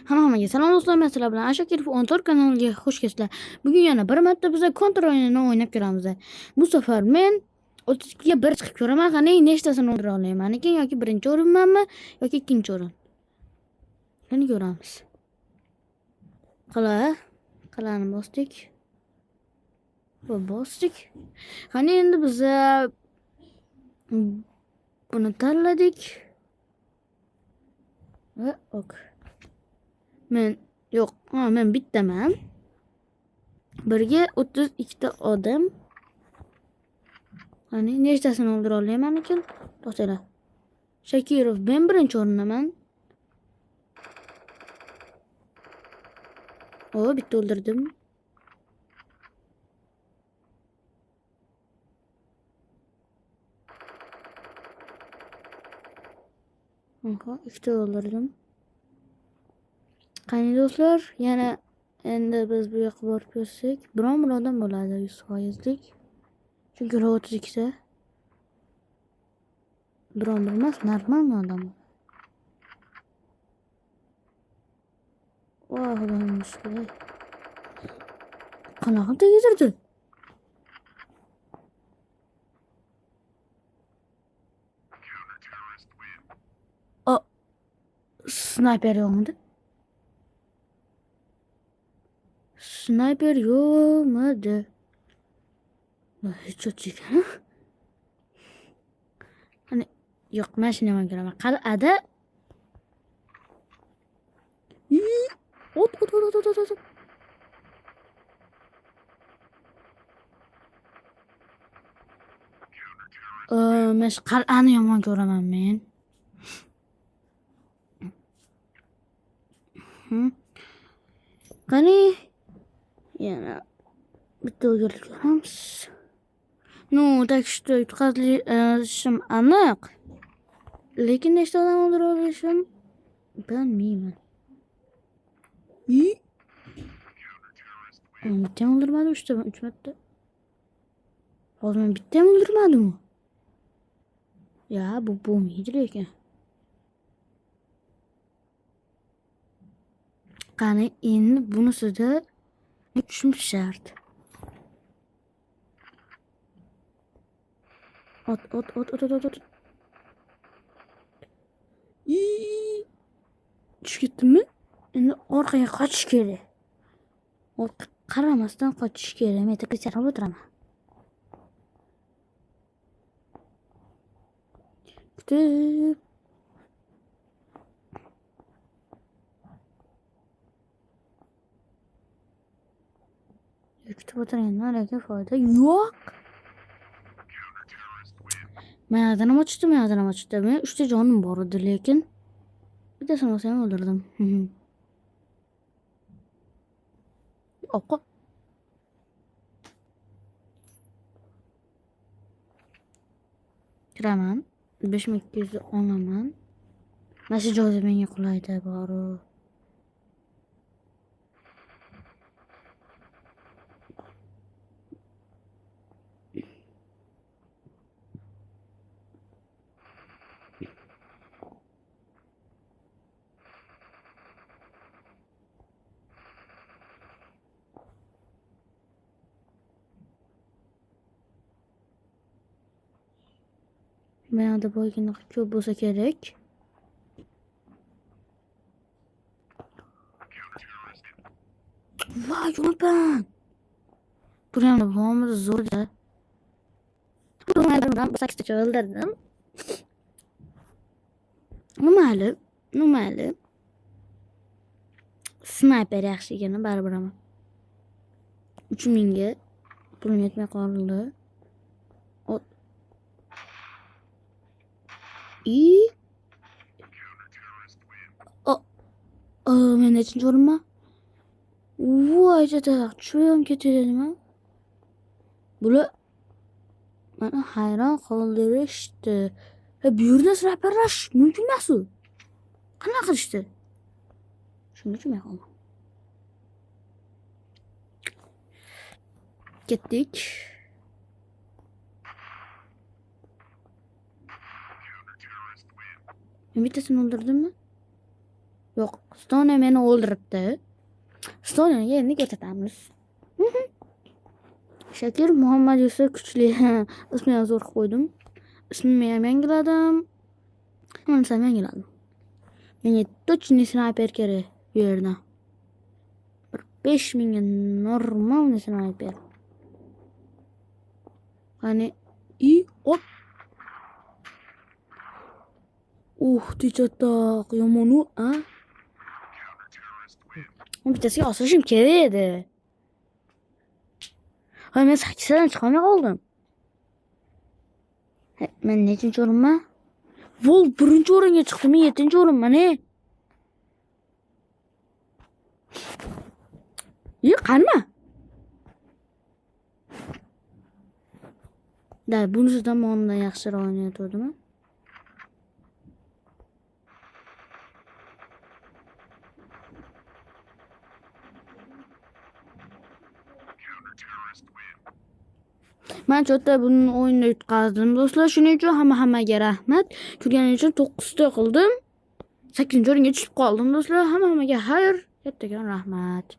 Hammaga salom do'stlar, men sizlar bilan Ashakirov 14 kanaliga xush kelibsizlar. Bugun yana bir marta biz Counter o'yinini o'ynab ko'ramiz. Bu safar men 32 ga 1 chiqib ko'raman. Qani nechtasini o'ldira olaman ekan, yoki birinchi o'rinmanmi, yoki ikkinchi o'rin. Qani ko'ramiz. Qalani bosdik. Bosdik. Qani endi biz buni tanladik. Va ok. Men bittaman. Birga 32 ta odam. Qani nechtasini o'ldira olaman ekan? To'xtanglar. Shakirov, men birinchi o'rindaman. Bitta o'ldirdim. Ikkita o'ldirdim. Qani do'stlar, yana endi biz bu yoqqa borib ko'rsak, biron bir odam bo'ladi 100%lik. Chunki 32 ta. Biron bir emas, normal odam. Xudoim mushkul. Qanaqa tegizirdi? Sniper yo'qmidi? Sniper yo'qmidi? Hech o'tgan. Hani yo'q, mashina ham ko'raman. Qal'ada ot. Men qal'ani yomon ko'raman men. Qani yana bitta o'g'irlik ko'ramiz. Tak что yutqazishim aniq. Lekin nechta odam o'ldira olishim bilmayman. Bitta ham o'ldirmadim, 3 marta. Hozir men bitta ham o'ldirmadim. Ya, bu bo'lmaydi lekin. Qani endi bunisida tushim shart. Ot. Tushib ketdimmi? Endi orqaga qochish kerak. Orqa qaramasdan qochish kerak. Men tekisarib o'tiraman. Kutib. Kutib o'tirgandan lekin foyda yo'q. Men adam ochdim. Men 3 ta jonim bor edi, lekin bittasini olsam o'ldirdim. Oqa. Kiraman. 5200 olaman. Mana shu joyda menga qulaydi boru. Menda bo'lgani ko'p bo'lsa kerak. Voy, yo'lban. Bu ham bo'lmadi zo'rda. Bundan 8 ta o'ldirdim. Mayli. Sniper yaxshigina baribir ham. 3000 ga pulim yetmay qoldi. Men nechinchi o'rinman? Voy, jadal tushib ketadimi? Bular meni hayron qoldirishdi. Bu yerda sniperlash mumkin emas u. Qanaqa qilishdi? Shunga tushunmay qoldim. Ketdik. Bittasini o'ldirdimmi? Yo'q, Stone meni o'ldiribdi. Stonening yerini ko'rsatamiz. Shakir Muhammad Yusuf kuchli. Ismini zo'r qo'ydim. Ismimni ham yangiladim. Unisam yangiladim. Menga точно sniper kerak bu yerda. 5000 ga normalniy sniper. Qani hop. Tichoq yomon-u, a? Bittasiga osishim kerak edi. Ha, men 8dan chiqolmay qoldim. Men nechinchi o'rinman? Vol 1-o'ringa chiqdim, men 7-o'rinman, qanma? Da, bunisidan mendan yaxshiroq o'ynayotgandim. Men cho'tta buni o'yinda yutqazdim do'stlar. Shuning uchun hammaga rahmat. Ko'rganingiz uchun 9 ta qildim. 8-o'ringa tushib qoldim do'stlar. Hammaga xayr, kattakon rahmat.